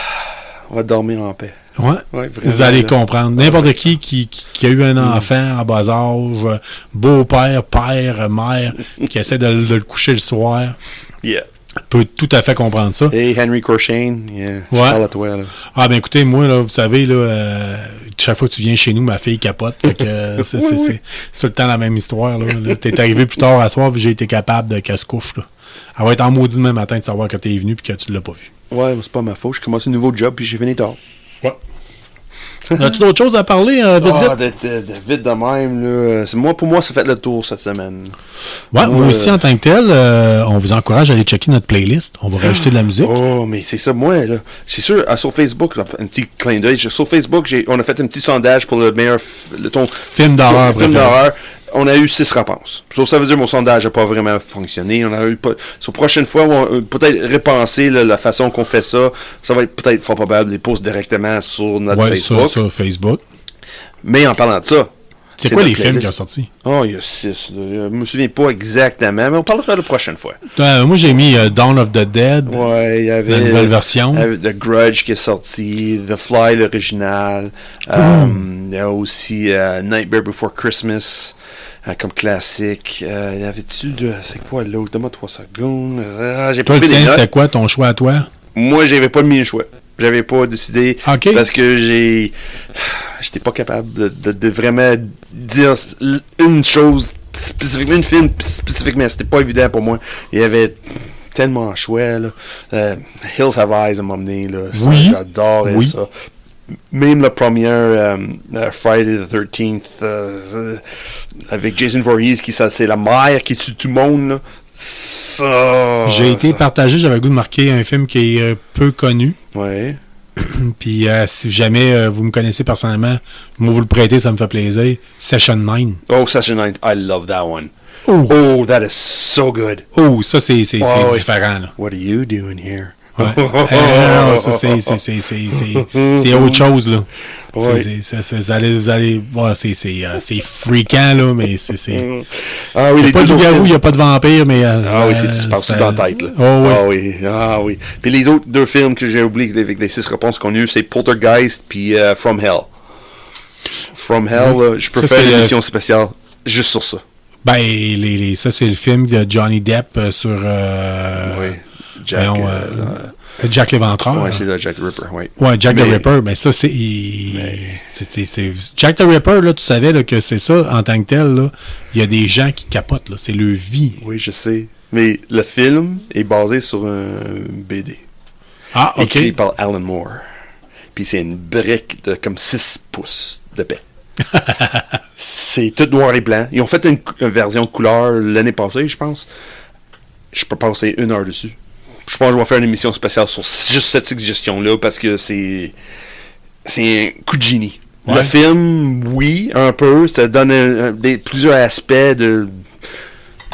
On va dormir en paix. Ouais, vraiment, vous allez comprendre. N'importe qui a eu un enfant en bas âge, beau-père, père, mère, qui essaie de le coucher le soir... peut tout à fait comprendre ça. Hey, Henry Corshane, je parle à toi. Là. Ah, ben écoutez, moi, là, vous savez, là, chaque fois que tu viens chez nous, ma fille capote. Fait que, c'est tout le temps la même histoire. Là. T'es arrivé plus tard à soir, puis j'ai été capable qu'elle se couche. Là. Elle va être en maudit demain matin de savoir que t'es venu puis que tu l'as pas vu. Ouais, c'est pas ma faute. J'ai commencé un nouveau job, puis j'ai fini tard. Ouais. As-tu d'autres choses à parler, vite de même, là. Pour moi, ça fait le tour cette semaine. Ouais, moi aussi, en tant que tel, on vous encourage à aller checker notre playlist. On va rajouter de la musique. Oh, mais c'est ça, moi, là. C'est sûr, sur Facebook, là, un petit clin d'œil. Sur Facebook, on a fait un petit sondage pour le meilleur film d'horreur. On a eu 6 réponses. Ça veut dire que mon sondage n'a pas vraiment fonctionné. On a eu sur la prochaine fois, on va peut-être repenser la façon qu'on fait ça. Ça va être peut-être fort probable les posts directement sur notre Facebook. Sur Facebook. Mais en parlant de ça, c'est quoi les films qui ont sorti? Oh, il y a 6. Je ne me souviens pas exactement, mais on parlera la prochaine fois. Moi, j'ai mis Dawn of the Dead. Ouais, il y avait la nouvelle version. The Grudge qui est sorti, The Fly, l'original. Il y a aussi Nightmare Before Christmas. Comme classique. Y avait-tu c'est quoi l'autre? Donne-moi 3 secondes. J'ai pas pris des notes. C'était quoi ton choix à toi? Moi, j'avais pas mis le choix. J'avais pas décidé. Okay. Parce que j'étais pas capable de vraiment dire une chose spécifiquement, une film spécifiquement. C'était pas évident pour moi. Il y avait tellement de choix, là. Hills Have Eyes m'a emmené, là. Ça, j'adorais ça. Même la première Friday the 13th avec Jason Voorhees, c'est la mère qui tue tout le monde, là. Ça, j'ai été partagé, j'avais le goût de marquer un film qui est peu connu. Ouais. Puis si jamais vous me connaissez personnellement, moi vous le prêtez, ça me fait plaisir. Session 9. Oh, Session 9, I love that one. Oh, that is so good. Oh, ça c'est différent, là. What are you doing here? Ouais. Non, ça, c'est autre chose, là. Ouais. Vous allez voir, c'est fréquent, là, mais c'est... Ah oui, il n'y a pas de loup-garou, il n'y a pas de vampire, mais... Ah oui, tu passes tout dans la tête, là. Oh, oui. Ah oui. Puis les autres 2 films que j'ai oubliés avec les 6 réponses qu'on a eues, c'est Poltergeist puis From Hell. From Hell, là, je peux faire une émission spéciale juste sur ça. Ben, ça, c'est le film de Johnny Depp sur... oui. Jack l'Éventreur. Oui, c'est Jack the Ripper, oui. Ouais, Jack the Ripper, mais ça, c'est Jack the Ripper, là, tu savais là, que c'est ça, en tant que tel, là, il y a des gens qui capotent, là, c'est leur vie. Oui, je sais. Mais le film est basé sur un BD. Ah, OK. Écrit par Alan Moore. Puis c'est une brique de comme 6 pouces de paix. C'est tout noir et blanc. Ils ont fait une version de couleur l'année passée, je pense. Je peux passer 1 heure dessus. Je pense que je vais faire une émission spéciale sur juste cette suggestion-là parce que c'est un coup de génie. Ouais. Le film, oui, un peu. Ça donne plusieurs aspects de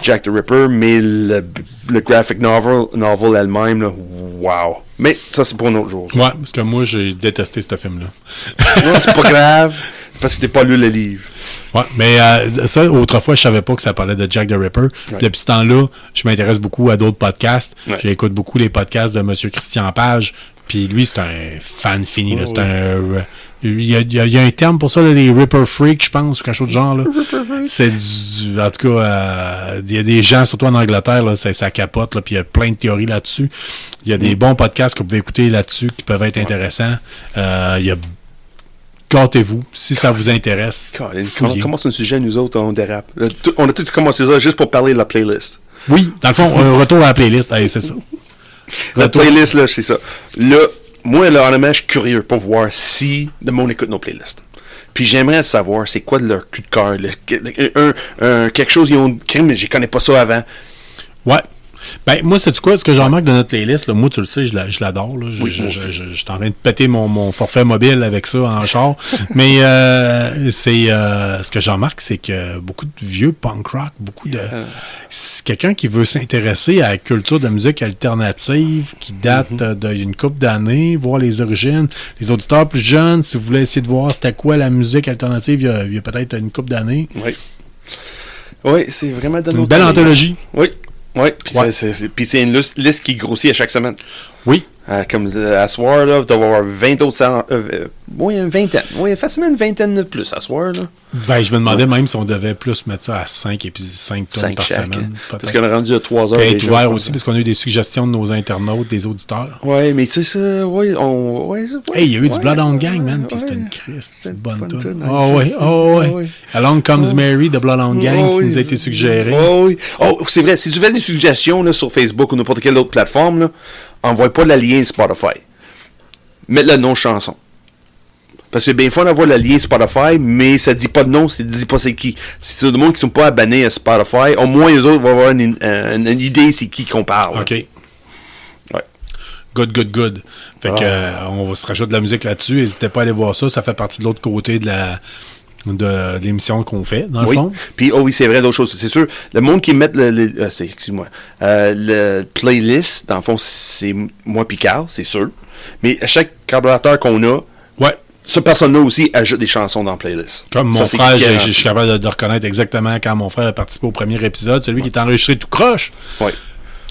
Jack the Ripper, mais le graphic novel elle-même, là, wow. Mais ça, c'est pour un autre jour. Ouais, parce que moi, j'ai détesté ce film-là. Non, c'est pas grave. C'est parce que t'es pas lu le livre. Ouais, mais ça, autrefois, je savais pas que ça parlait de Jack the Ripper. Puis depuis ce temps-là, je m'intéresse beaucoup à d'autres podcasts. Ouais. J'écoute beaucoup les podcasts de M. Christian Page. Puis lui, c'est un fan fini. Là. Il y a un terme pour ça, là, les Ripper Freaks, je pense, ou quelque chose de genre. Là. C'est en tout cas, il y a des gens, surtout en Angleterre, là, ça capote. Là, puis il y a plein de théories là-dessus. Il y a des bons podcasts que vous pouvez écouter là-dessus qui peuvent être intéressants. Il y a gâtez-vous, si ça vous intéresse. On commence un sujet, nous autres, on dérape. On a tout commencé ça juste pour parler de la playlist. Oui, dans le fond, un retour à la playlist, allez, c'est ça. La playlist, là, c'est ça. Là, moi, là, honnêtement, je suis curieux pour voir si le monde écoute nos playlists. Puis j'aimerais savoir c'est quoi de leur cul de cœur. Quelque chose, ils ont écrit, mais je connais pas ça avant. Ouais. Ben, moi, c'est quoi? Ce que j'en remarque de notre playlist, là, moi, tu le sais, je l'adore. Là. Je suis en train de péter mon forfait mobile avec ça en char. Mais ce que j'en remarque, c'est que beaucoup de vieux punk rock, beaucoup de... C'est quelqu'un qui veut s'intéresser à la culture de musique alternative qui date d'une couple d'années, voir les origines. Les auditeurs plus jeunes, si vous voulez essayer de voir c'était quoi la musique alternative il y a peut-être une couple d'années. Oui. Oui, c'est vraiment de une belle anthologie. Oui. Oui, puis c'est une liste qui grossit à chaque semaine. Oui. Comme à soir, là, tu vas avoir 20 autres... oui, une vingtaine. Oui, facilement une vingtaine de plus à soir. Là. Ben, je me demandais même si on devait plus mettre ça à 5 tonnes par chaque, semaine. Parce qu'on a rendu à 3 heures. Puis être ouvert aussi, parce qu'on a eu des suggestions de nos internautes, des auditeurs. Oui, mais tu sais ça, oui, hey, il y a eu du Bloodhound Gang, man, puis c'était une Christ, c'est une bonne tune. Oui. Along Comes Mary de Bloodhound Gang qui nous a été suggéré. Oh, c'est vrai, si tu fais des suggestions là, sur Facebook ou n'importe quelle autre plateforme, là, envoie pas le lien Spotify. Mets le nom chanson. Parce que c'est bien fun d'avoir le lien Spotify, mais ça dit pas de nom, ça dit pas c'est qui. Si c'est des gens qui sont pas abonnés à Spotify, au moins les autres vont avoir une idée c'est qui qu'on parle. OK. Ouais. Good. Fait que on se rajoute de la musique là-dessus. N'hésitez pas à aller voir ça. Ça fait partie de l'autre côté de l'émission qu'on fait, dans le fond. Puis, oui, c'est vrai, d'autres choses. C'est sûr, le monde qui met le playlist, dans le fond, c'est moi puis Carl, c'est sûr. Mais à chaque collaborateur qu'on a, cette personne-là aussi ajoute des chansons dans la playlist. Comme mon frère, je suis capable de reconnaître exactement quand mon frère a participé au premier épisode, celui qui est enregistré tout croche. Oui.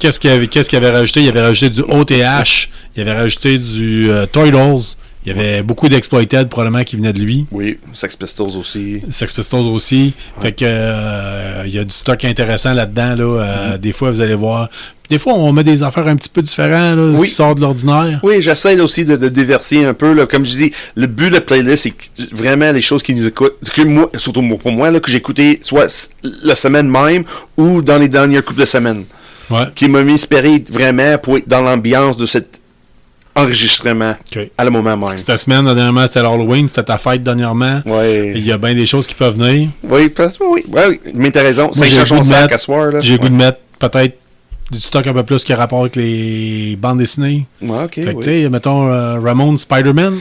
Qu'est-ce qu'il avait rajouté? Il avait rajouté du OTH, il avait rajouté du Toydles. Il y avait beaucoup d'Exploited probablement qui venaient de lui. Oui, Sex Pistols aussi. Ouais. Fait que il y a du stock intéressant là-dedans. Là. Des fois, vous allez voir. Des fois, on met des affaires un petit peu différentes là, qui sortent de l'ordinaire. Oui, j'essaie aussi de diversifier un peu. Là. Comme je dis, le but de la playlist, c'est vraiment les choses qui nous écoutent. Que moi, surtout pour moi, là, que j'ai écouté soit la semaine même ou dans les dernières couples de semaines. Ouais. Qui m'a inspiré vraiment pour être dans l'ambiance de cet enregistrement à le moment même. Cette semaine, dernièrement, c'était l'Halloween, c'était ta fête dernièrement. Oui. Il y a bien des choses qui peuvent venir. Oui, mais t'as raison. Moi, j'ai le goût de mettre peut-être du stock un peu plus qui a rapport avec les bandes dessinées. Ouais, OK, Fait que, tu sais, mettons, Ramon Spider-Man,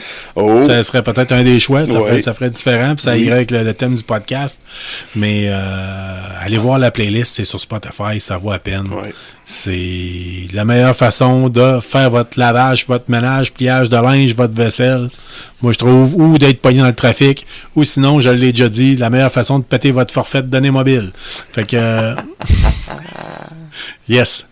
ça serait peut-être un des choix. Ça ferait différent, puis ça irait avec le thème du podcast. Mais allez voir la playlist, c'est sur Spotify, ça vaut à peine. Ouais. C'est la meilleure façon de faire votre lavage, votre ménage, pliage de linge, votre vaisselle. Moi, je trouve, ou d'être pogné dans le trafic, ou sinon, je l'ai déjà dit, la meilleure façon de péter votre forfait de données mobiles. Fait que... yes.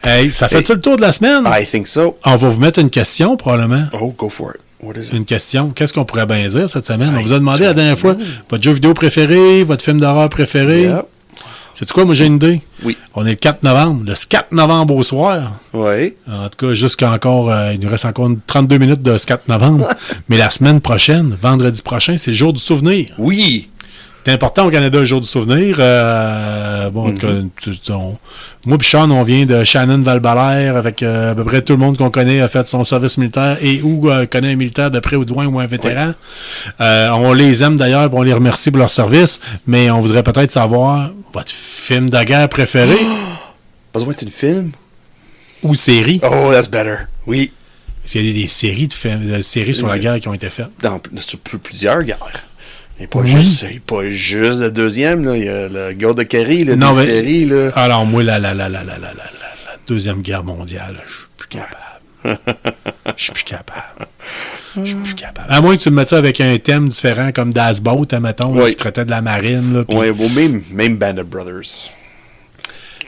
Hey, ça fait-tu le tour de la semaine? I think so. On va vous mettre une question, probablement. Oh, go for it. What is it? Une question. Qu'est-ce qu'on pourrait bien dire cette semaine? On vous a demandé la dernière fois votre jeu vidéo préféré, votre film d'horreur préféré. Yep. Sais-tu quoi? Moi, j'ai une idée. Oui. On est le 4 novembre. Le 4 novembre au soir. Oui. En tout cas, jusqu'à encore... il nous reste encore 32 minutes de ce 4 novembre. Mais la semaine prochaine, vendredi prochain, c'est le jour du souvenir. Oui. C'est important au Canada, le jour du souvenir. Bon, en tout cas, moi et Sean, on vient de Shannon Val-Belair, avec à peu près tout le monde qu'on connaît a fait son service militaire et ou connaît un militaire de près ou de loin ou un vétéran. Oui. On les aime d'ailleurs, on les remercie pour leur service, mais on voudrait peut-être savoir votre film de guerre préféré. Besoin de film? Ou série. Oh, that's better. Oui. Parce qu'il y a des séries de séries sur la guerre qui ont été faites. Sur plusieurs guerres. Il n'est pas juste le deuxième, là. Il y a le gars de Carrie, des séries. Là. Alors, moi, la Deuxième Guerre mondiale, je suis plus capable. Je suis plus capable. À moins que tu me mettes ça avec un thème différent, comme Das Boat, admettons, qui traitait de la marine. Oui, même Band of Brothers,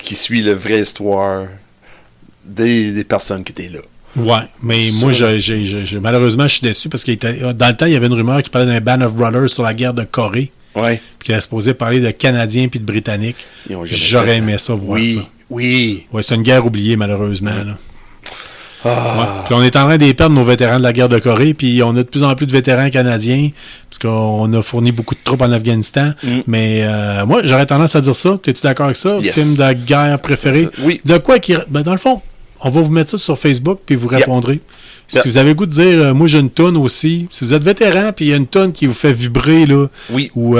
qui suit la vraie histoire des personnes qui étaient là. Ouais, mais moi, malheureusement, je suis déçu parce que dans le temps, il y avait une rumeur qui parlait d'un Band of Brothers sur la guerre de Corée. Ouais. Puis qui était supposé parler de Canadiens puis de Britanniques. J'aurais aimé ça, voir ça. Oui. Ouais, c'est une guerre oubliée, malheureusement. Ouais. Là. Ouais. Puis on est en train de perdre nos vétérans de la guerre de Corée, puis on a de plus en plus de vétérans canadiens, parce qu'on a fourni beaucoup de troupes en Afghanistan. Mais moi, j'aurais tendance à dire ça. Es-tu d'accord avec ça? Yes. Film de guerre préféré? Oui. De quoi qui... Ben, dans le fond, on va vous mettre ça sur Facebook, puis vous répondrez. Si vous avez le goût de dire, moi j'ai une toune aussi, si vous êtes vétéran, puis il y a une toune qui vous fait vibrer, là, ou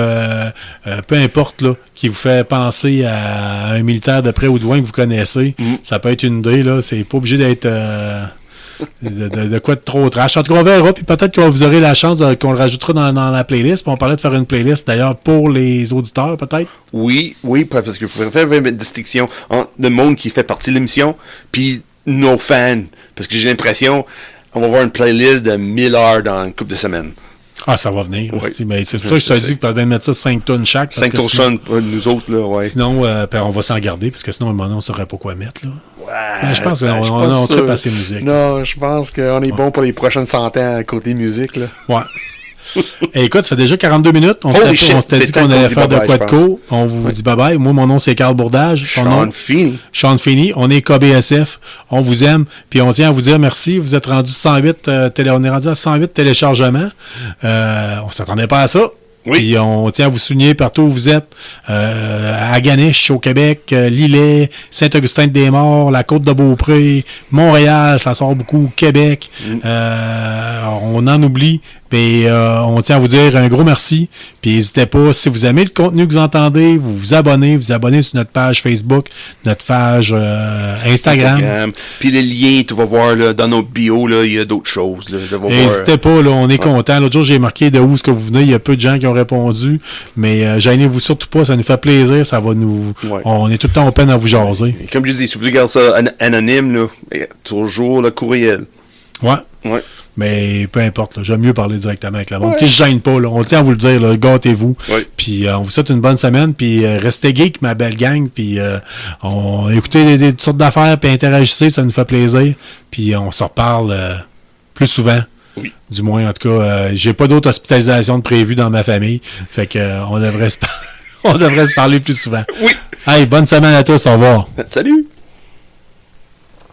peu importe, là, qui vous fait penser à un militaire de près ou de loin que vous connaissez, ça peut être une idée, là, c'est pas obligé d'être de quoi de trop trash. En tout cas, on verra, puis peut-être que vous aurez la chance qu'on le rajoutera dans la playlist, puis on parlait de faire une playlist, d'ailleurs, pour les auditeurs, peut-être. Oui, parce qu'il faut faire une distinction entre le monde qui fait partie de l'émission, puis nos fans, parce que j'ai l'impression on va avoir une playlist de 1000 heures dans une couple de semaines. Ah, ça va venir. Oui. Mais c'est pour ça que je te dis que peut bien mettre ça 5 tonnes chaque. 5 tonnes chaque, nous autres, là, ouais. Sinon, on va s'en garder, parce que sinon, on ne saurait pas quoi mettre, là. Ouais. Je pense qu'on tripe assez musique. Non, je pense qu'on est bon pour les prochaines centaines à côté musique, là. Ouais. Et écoute, ça fait déjà 42 minutes. On s'était dit qu'on allait faire de quoi de court. On vous dit bye-bye. Moi, mon nom, c'est Carl Bourdage. Sean Feeney. On est KBSF. On vous aime. Puis on tient à vous dire merci. Vous êtes rendu 108 on est rendu à 108 téléchargements. On s'attendait pas à ça. Oui. Puis on tient à vous souligner partout où vous êtes. À Ganiche, au Québec, Lillet, Saint-Augustin-des-Morts, la Côte-de-Beaupré, Montréal, ça sort beaucoup, Québec. On en oublie. Puis on tient à vous dire un gros merci. Puis n'hésitez pas, si vous aimez le contenu que vous entendez, vous abonnez sur notre page Facebook, notre page Instagram. Puis les liens, tu vas voir là, dans nos bios, là, il y a d'autres choses. N'hésitez pas, là, on est content. L'autre jour, j'ai marqué de où est-ce que vous venez. Il y a peu de gens qui ont répondu. Mais gênez-vous surtout pas, ça nous fait plaisir. Ça va nous. Ouais. On est tout le temps open à vous jaser. Et comme je dis, si vous regardez ça anonyme, là, toujours le courriel. Ouais. Mais peu importe, j'aime mieux parler directement avec la monde. Qui se gêne pas, là. On tient à vous le dire, là, gâtez-vous. Puis on vous souhaite une bonne semaine, puis restez geek, ma belle gang, puis écoutez toutes sortes d'affaires, puis interagissez, ça nous fait plaisir. Puis on se reparle plus souvent. Oui. Du moins, en tout cas, j'ai pas d'autres hospitalisations de prévues dans ma famille. Fait que on devrait se parler plus souvent. Oui. Hey, bonne semaine à tous, au revoir. Salut.